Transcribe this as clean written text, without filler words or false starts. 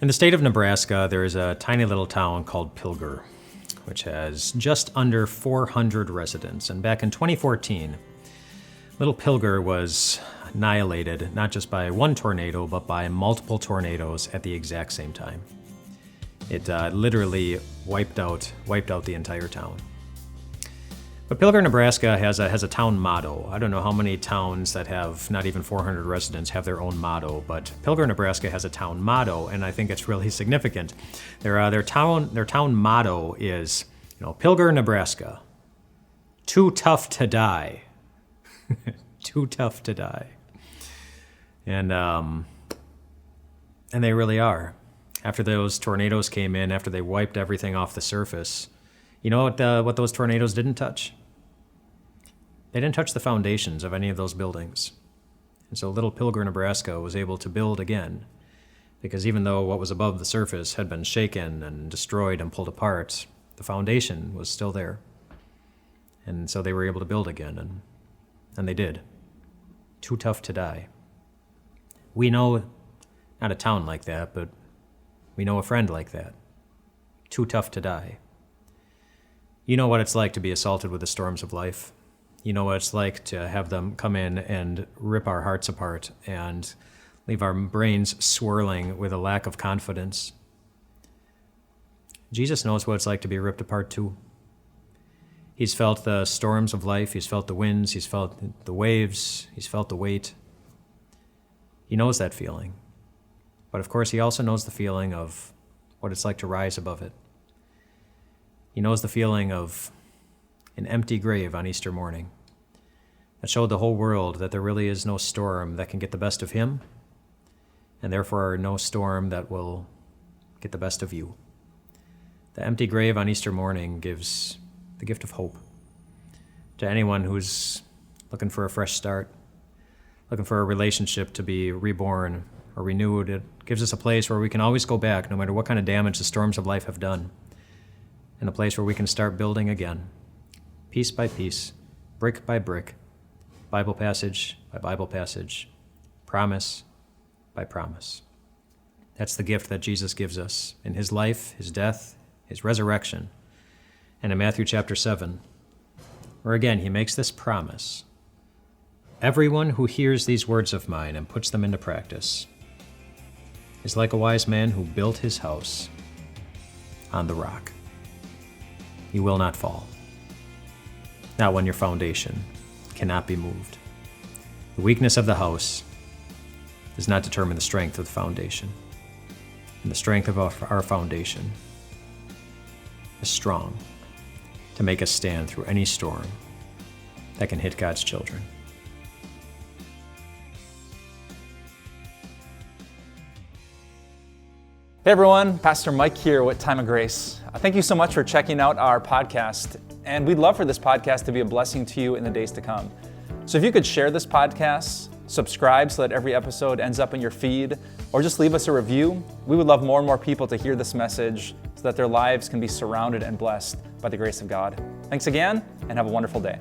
In the state of Nebraska, there is a tiny little town called Pilger, which has just under 400 residents. And back in 2014, little Pilger was annihilated not just by one tornado, but by multiple tornadoes at the exact same time. It literally wiped out the entire town. But Pilger, Nebraska has a town motto. I don't know how many towns that have not even 400 residents have their own motto, but Pilger, Nebraska has a town motto, and I think it's really significant. Their town motto is, Pilger, Nebraska, too tough to die. Too tough to die. And they really are. After those tornadoes came in, after they wiped everything off the surface, you know what those tornadoes didn't touch? They didn't touch the foundations of any of those buildings. And so little Pilger, Nebraska was able to build again, because even though what was above the surface had been shaken and destroyed and pulled apart, the foundation was still there. And so they were able to build again, and they did. Too tough to die. We know not a town like that, but we know a friend like that. Too tough to die. You know what it's like to be assaulted with the storms of life. You know what it's like to have them come in and rip our hearts apart and leave our brains swirling with a lack of confidence. Jesus knows what it's like to be ripped apart too. He's felt the storms of life. He's felt the winds. He's felt the waves. He's felt the weight. He knows that feeling. But of course, he also knows the feeling of what it's like to rise above it. He knows the feeling of an empty grave on Easter morning that showed the whole world that there really is no storm that can get the best of him, and therefore no storm that will get the best of you. The empty grave on Easter morning gives the gift of hope to anyone who's looking for a fresh start, looking for a relationship to be reborn or renewed. It gives us a place where we can always go back, no matter what kind of damage the storms of life have done, and a place where we can start building again, piece by piece, brick by brick, Bible passage by Bible passage, promise by promise. That's the gift that Jesus gives us in his life, his death, his resurrection, and in Matthew chapter 7, where again he makes this promise. Everyone who hears these words of mine and puts them into practice is like a wise man who built his house on the rock. You will not fall. Not when your foundation cannot be moved. The weakness of the house does not determine the strength of the foundation. And the strength of our foundation is strong to make us stand through any storm that can hit God's children. Hey everyone, Pastor Mike here with Time of Grace. Thank you so much for checking out our podcast, and we'd love for this podcast to be a blessing to you in the days to come. So if you could share this podcast, subscribe so that every episode ends up in your feed, or just leave us a review, we would love more and more people to hear this message so that their lives can be surrounded and blessed by the grace of God. Thanks again, and have a wonderful day.